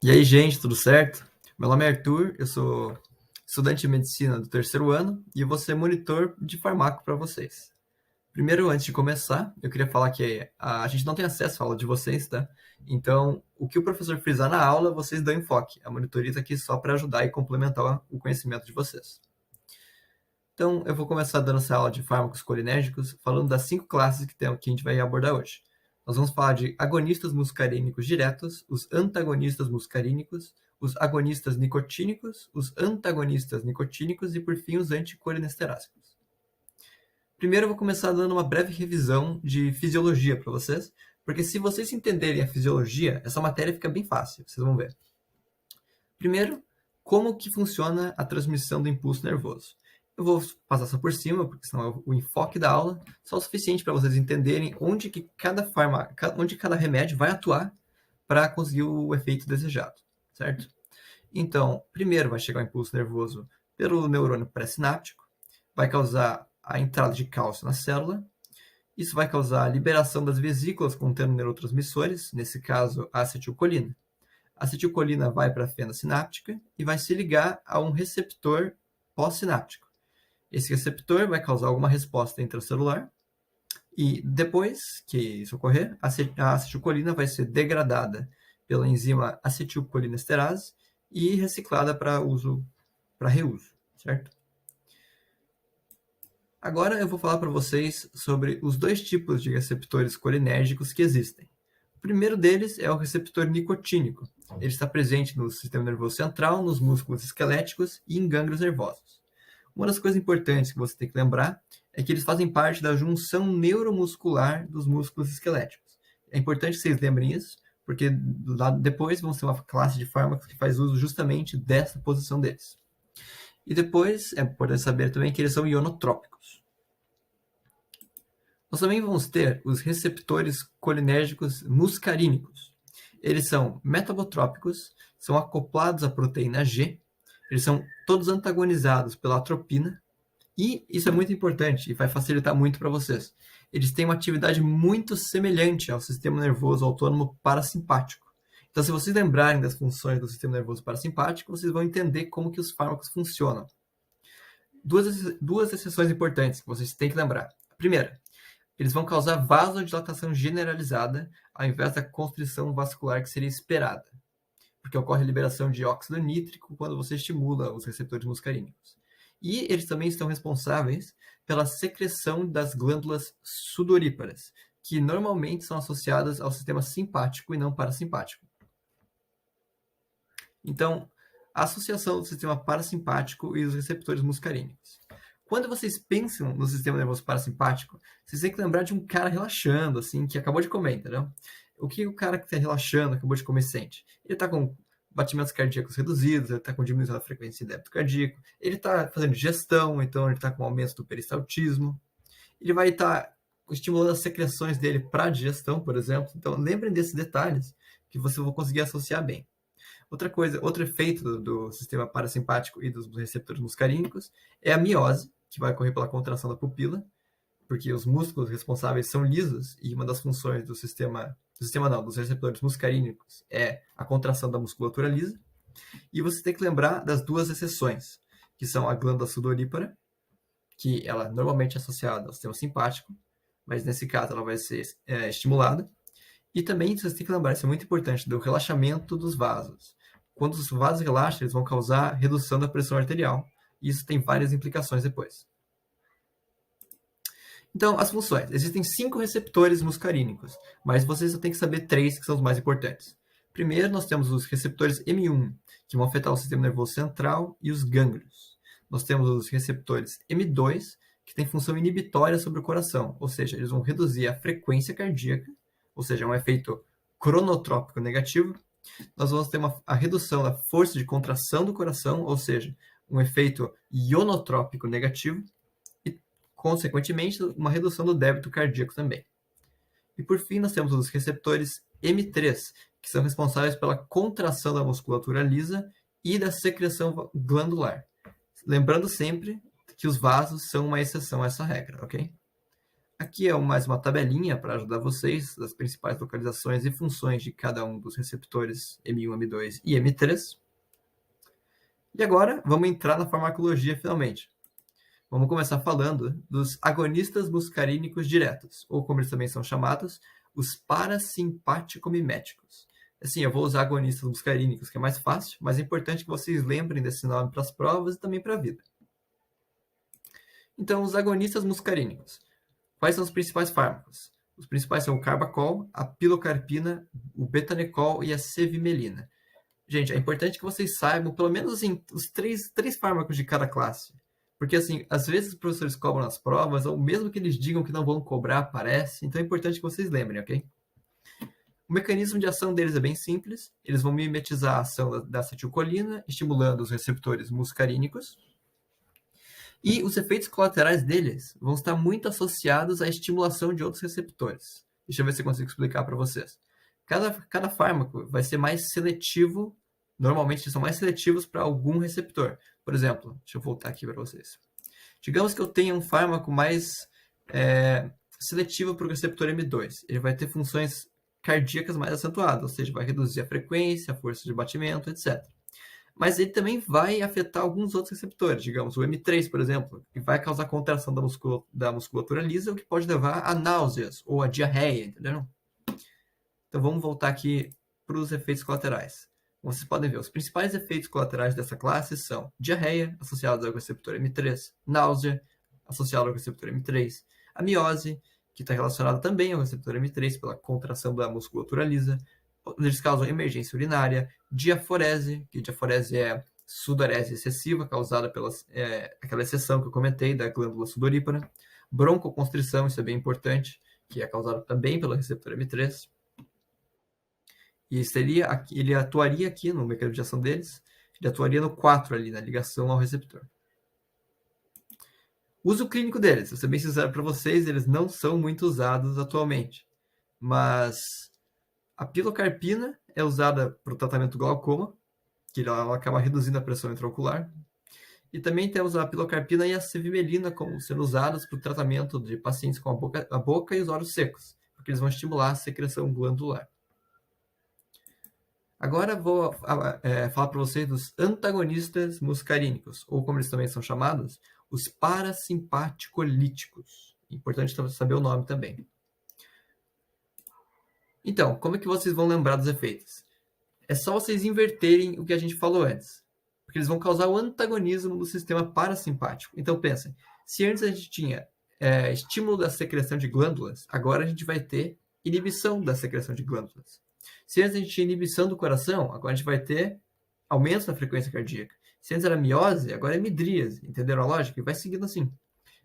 E aí, gente, tudo certo? Meu nome é Arthur, eu sou estudante de medicina do terceiro ano e eu vou ser monitor de farmaco para vocês. Primeiro, antes de começar, eu queria falar que a gente não tem acesso à aula de vocês, tá? Então, o que o professor frisar na aula, vocês dão enfoque. A monitoria está aqui só para ajudar e complementar o conhecimento de vocês. Então, eu vou começar dando essa aula de fármacos colinérgicos, falando das 5 classes que a gente vai abordar hoje. Nós vamos falar de agonistas muscarínicos diretos, os antagonistas muscarínicos, os agonistas nicotínicos, os antagonistas nicotínicos e, por fim, os anticolinesteráticos. Primeiro, eu vou começar dando uma breve revisão de fisiologia para vocês, porque se vocês entenderem a fisiologia, essa matéria fica bem fácil, vocês vão ver. Primeiro, como que funciona a transmissão do impulso nervoso. Eu vou passar só por cima, porque senão é o enfoque da aula, só o suficiente para vocês entenderem onde que cada remédio vai atuar para conseguir o efeito desejado, certo? Então, primeiro vai chegar o impulso nervoso pelo neurônio pré-sináptico, vai causar a entrada de cálcio na célula, isso vai causar a liberação das vesículas contendo neurotransmissores, nesse caso a acetilcolina. A acetilcolina vai para a fenda sináptica e vai se ligar a um receptor pós-sináptico. Esse receptor vai causar alguma resposta intracelular e depois que isso ocorrer, a acetilcolina vai ser degradada pela enzima acetilcolinesterase e reciclada para reuso, certo? Agora eu vou falar para vocês sobre os dois tipos de receptores colinérgicos que existem. O primeiro deles é o receptor nicotínico. Ele está presente no sistema nervoso central, nos músculos esqueléticos e em gânglios nervosos. Uma das coisas importantes que você tem que lembrar é que eles fazem parte da junção neuromuscular dos músculos esqueléticos. É importante que vocês lembrem isso, porque depois vão ser uma classe de fármacos que faz uso justamente dessa posição deles. E depois é importante saber também que eles são ionotrópicos. Nós também vamos ter os receptores colinérgicos muscarínicos. Eles são metabotrópicos, são acoplados à proteína G, eles são todos antagonizados pela atropina, e isso é muito importante e vai facilitar muito para vocês. Eles têm uma atividade muito semelhante ao sistema nervoso autônomo parasimpático. Então, se vocês lembrarem das funções do sistema nervoso parasimpático, vocês vão entender como que os fármacos funcionam. Duas exceções importantes que vocês têm que lembrar. A primeira, eles vão causar vasodilatação generalizada ao invés da constrição vascular que seria esperada, porque ocorre a liberação de óxido nítrico quando você estimula os receptores muscarínicos. E eles também estão responsáveis pela secreção das glândulas sudoríparas, que normalmente são associadas ao sistema simpático e não parasimpático. Então, a associação do sistema parasimpático e dos receptores muscarínicos. Quando vocês pensam no sistema nervoso parasimpático, vocês têm que lembrar de um cara relaxando, assim, que acabou de comer, entendeu? O que o cara que está relaxando, acabou de comer, sente? Ele está com batimentos cardíacos reduzidos, ele está com diminuição da frequência de débito cardíaco, ele está fazendo digestão, então ele está com aumento do peristaltismo, ele vai estar estimulando as secreções dele para a digestão, por exemplo. Então, lembrem desses detalhes que você vai conseguir associar bem. Outra coisa, outro efeito do sistema parasimpático e dos receptores muscarínicos é a miose, que vai ocorrer pela contração da pupila, porque os músculos responsáveis são lisos e uma das funções dos receptores muscarínicos é a contração da musculatura lisa. E você tem que lembrar das duas exceções, que são a glândula sudorípara, que ela normalmente é associada ao sistema simpático, mas nesse caso ela vai ser estimulada. E também vocês têm que lembrar, isso é muito importante, do relaxamento dos vasos. Quando os vasos relaxam, eles vão causar redução da pressão arterial. E isso tem várias implicações depois. Então, as funções. Existem 5 receptores muscarínicos, mas vocês só têm que saber 3 que são os mais importantes. Primeiro, nós temos os receptores M1, que vão afetar o sistema nervoso central e os gânglios. Nós temos os receptores M2, que têm função inibitória sobre o coração, ou seja, eles vão reduzir a frequência cardíaca, ou seja, um efeito cronotrópico negativo. Nós vamos ter a redução da força de contração do coração, ou seja, um efeito ionotrópico negativo, e, consequentemente, uma redução do débito cardíaco também. E, por fim, nós temos os receptores M3, que são responsáveis pela contração da musculatura lisa e da secreção glandular. Lembrando sempre que os vasos são uma exceção a essa regra, ok? Aqui é mais uma tabelinha para ajudar vocês, das principais localizações e funções de cada um dos receptores M1, M2 e M3. E agora, vamos entrar na farmacologia finalmente. Vamos começar falando dos agonistas muscarínicos diretos, ou como eles também são chamados, os parasimpaticomiméticos. Assim, eu vou usar agonistas muscarínicos, que é mais fácil, mas é importante que vocês lembrem desse nome para as provas e também para a vida. Então, os agonistas muscarínicos. Quais são os principais fármacos? Os principais são o carbacol, a pilocarpina, o betanecol e a cevimelina. Gente, é importante que vocês saibam pelo menos assim, os três fármacos de cada classe. Porque, assim, às vezes os professores cobram nas provas, ou mesmo que eles digam que não vão cobrar, aparece. Então é importante que vocês lembrem, ok? O mecanismo de ação deles é bem simples. Eles vão mimetizar a ação da acetilcolina, estimulando os receptores muscarínicos. E os efeitos colaterais deles vão estar muito associados à estimulação de outros receptores. Deixa eu ver se eu consigo explicar para vocês. Cada fármaco vai ser mais seletivo, normalmente eles são mais seletivos para algum receptor. Por exemplo, deixa eu voltar aqui para vocês. Digamos que eu tenha um fármaco mais seletivo para o receptor M2. Ele vai ter funções cardíacas mais acentuadas, ou seja, vai reduzir a frequência, a força de batimento, etc. Mas ele também vai afetar alguns outros receptores, digamos, o M3, por exemplo, que vai causar contração da musculatura lisa, o que pode levar a náuseas ou a diarreia, entendeu? Então vamos voltar aqui para os efeitos colaterais. Como vocês podem ver, os principais efeitos colaterais dessa classe são diarreia, associada ao receptor M3, náusea, associada ao receptor M3, a miose, que está relacionada também ao receptor M3 pela contração da musculatura lisa. Eles causam emergência urinária, diaforese, que diaforese é sudorese excessiva, causada pela aquela exceção que eu comentei da glândula sudorípara. Broncoconstrição, isso é bem importante, que é causada também pelo receptor M3. E ele atuaria aqui no mecanismo de ação deles, ele atuaria no 4 ali, na ligação ao receptor. O uso clínico deles, vou ser bem sincero para vocês, eles não são muito usados atualmente. Mas a pilocarpina é usada para o tratamento do glaucoma, que ela acaba reduzindo a pressão intraocular. E também temos a pilocarpina e a cevimelina como sendo usadas para o tratamento de pacientes com a boca e os olhos secos, porque eles vão estimular a secreção glandular. Agora vou falar para vocês dos antagonistas muscarínicos, ou como eles também são chamados, os parasimpaticolíticos. Importante saber o nome também. Então, como é que vocês vão lembrar dos efeitos? É só vocês inverterem o que a gente falou antes, porque eles vão causar o antagonismo do sistema parasimpático. Então pensem, se antes a gente tinha estímulo da secreção de glândulas, agora a gente vai ter inibição da secreção de glândulas. Se antes a gente tinha inibição do coração, agora a gente vai ter aumento da frequência cardíaca. Se antes era miose, agora é midríase. Entenderam a lógica? E vai seguindo assim.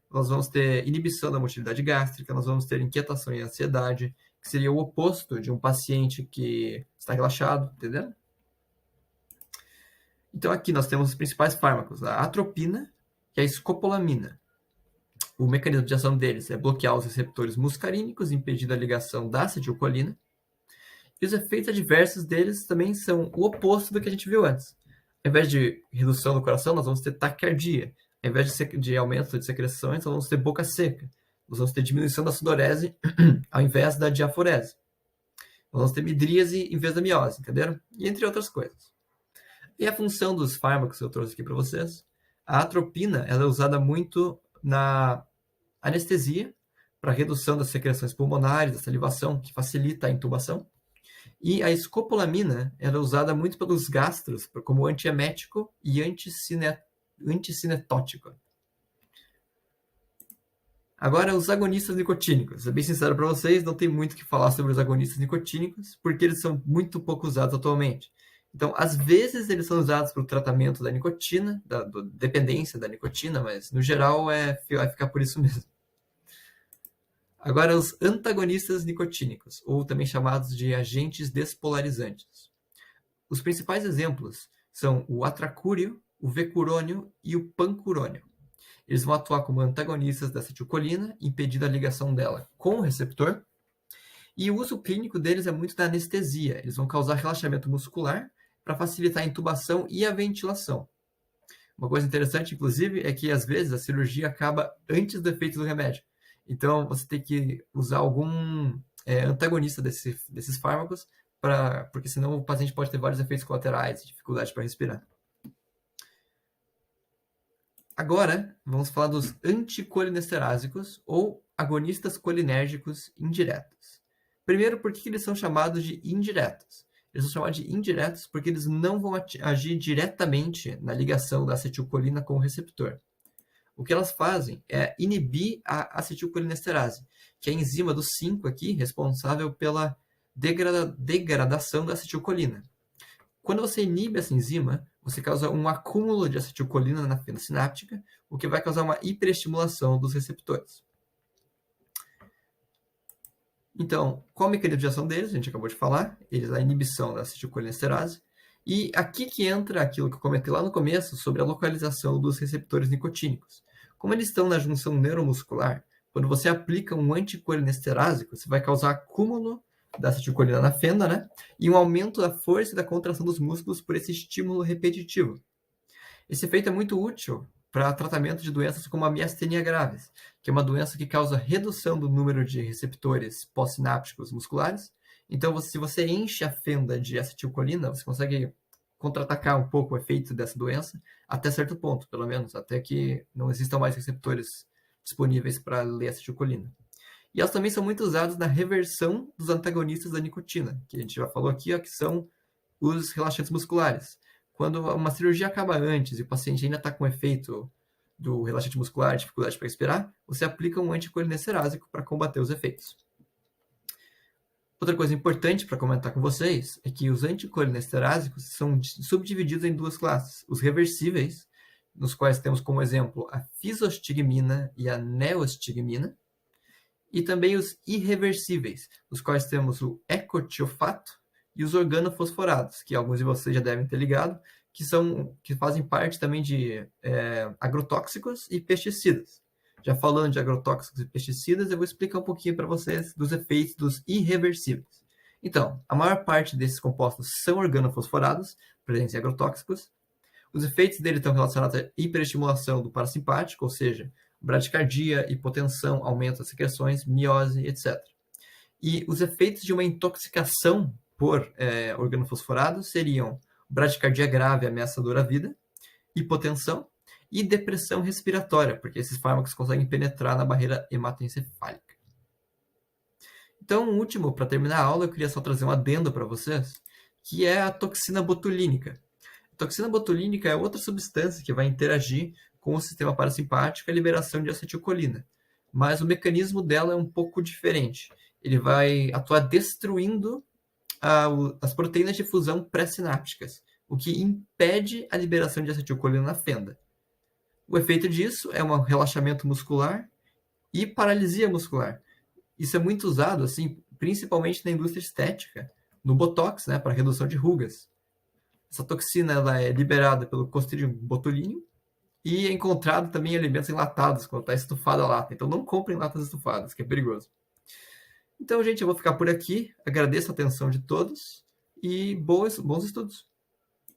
Nós vamos ter inibição da motilidade gástrica, nós vamos ter inquietação e ansiedade, que seria o oposto de um paciente que está relaxado, entendeu? Então aqui nós temos os principais fármacos, a atropina e a escopolamina. O mecanismo de ação deles é bloquear os receptores muscarínicos, impedindo a ligação da acetilcolina. E os efeitos adversos deles também são o oposto do que a gente viu antes. Ao invés de redução do coração, nós vamos ter taquicardia. Ao invés de aumento de secreções, nós vamos ter boca seca. Nós vamos ter diminuição da sudorese ao invés da diaforese. Nós vamos ter midríase em vez da miose, entenderam? E entre outras coisas. E a função dos fármacos que eu trouxe aqui para vocês. A atropina ela é usada muito na anestesia, para redução das secreções pulmonares, da salivação, que facilita a intubação. E a escopolamina ela é usada muito pelos gastros como antiemético e anticinetótico. Agora, os agonistas nicotínicos. Ser bem sincero para vocês, não tem muito o que falar sobre os agonistas nicotínicos, porque eles são muito pouco usados atualmente. Então, às vezes, eles são usados para o tratamento da nicotina, da dependência da nicotina, mas, no geral, vai ficar por isso mesmo. Agora, os antagonistas nicotínicos, ou também chamados de agentes despolarizantes. Os principais exemplos são o atracúrio, o vecurônio e o pancurônio. Eles vão atuar como antagonistas da acetilcolina, impedindo a ligação dela com o receptor. E o uso clínico deles é muito da anestesia. Eles vão causar relaxamento muscular para facilitar a intubação e a ventilação. Uma coisa interessante, inclusive, é que às vezes a cirurgia acaba antes do efeito do remédio. Então, você tem que usar algum antagonista desses fármacos, porque senão o paciente pode ter vários efeitos colaterais, dificuldade para respirar. Agora, vamos falar dos anticolinesterásicos ou agonistas colinérgicos indiretos. Primeiro, por que eles são chamados de indiretos? Eles são chamados de indiretos porque eles não vão agir diretamente na ligação da acetilcolina com o receptor. O que elas fazem é inibir a acetilcolinesterase, que é a enzima do 5 aqui, responsável pela degradação da acetilcolina. Quando você inibe essa enzima, você causa um acúmulo de acetilcolina na fenda sináptica, o que vai causar uma hiperestimulação dos receptores. Então, qual a mecanismo de ação deles? A gente acabou de falar. Eles a inibição da acetilcolinesterase. E aqui que entra aquilo que eu comentei lá no começo sobre a localização dos receptores nicotínicos. Como eles estão na junção neuromuscular, quando você aplica um anticolinesterase, você vai causar acúmulo da acetilcolina na fenda, né? E um aumento da força e da contração dos músculos por esse estímulo repetitivo. Esse efeito é muito útil para tratamento de doenças como a miastenia graves, que é uma doença que causa redução do número de receptores pós-sinápticos musculares. Então, se você enche a fenda de acetilcolina, você consegue contra-atacar um pouco o efeito dessa doença, até certo ponto, pelo menos, até que não existam mais receptores disponíveis para ler acetilcolina. E elas também são muito usadas na reversão dos antagonistas da nicotina, que a gente já falou aqui, ó, que são os relaxantes musculares. Quando uma cirurgia acaba antes e o paciente ainda está com efeito do relaxante muscular, dificuldade para respirar, você aplica um anticolinesterase para combater os efeitos. Outra coisa importante para comentar com vocês é que os anticolinesterásicos são subdivididos em duas classes. Os reversíveis, nos quais temos como exemplo a fisostigmina e a neostigmina, e também os irreversíveis, nos quais temos o ecotiofato e os organofosforados, que alguns de vocês já devem ter ligado, que fazem parte também de agrotóxicos e pesticidas. Já falando de agrotóxicos e pesticidas, eu vou explicar um pouquinho para vocês dos efeitos dos irreversíveis. Então, a maior parte desses compostos são organofosforados, presentes em agrotóxicos. Os efeitos dele estão relacionados à hiperestimulação do parasimpático, ou seja, bradicardia, hipotensão, aumento das secreções, miose, etc. E os efeitos de uma intoxicação por organofosforados seriam bradicardia grave ameaçadora à vida, hipotensão e depressão respiratória, porque esses fármacos conseguem penetrar na barreira hematoencefálica. Então, o último, para terminar a aula, eu queria só trazer um adendo para vocês, que é a toxina botulínica. A toxina botulínica é outra substância que vai interagir com o sistema parasimpático e a liberação de acetilcolina. Mas o mecanismo dela é um pouco diferente. Ele vai atuar destruindo as proteínas de fusão pré-sinápticas, o que impede a liberação de acetilcolina na fenda. O efeito disso é um relaxamento muscular e paralisia muscular. Isso é muito usado, assim, principalmente na indústria estética, no Botox, né, para redução de rugas. Essa toxina ela é liberada pelo Clostridium botulinum e é encontrado também em alimentos enlatados, quando está estufada a lata. Então não comprem latas estufadas, que é perigoso. Então, gente, eu vou ficar por aqui. Agradeço a atenção de todos e bons estudos.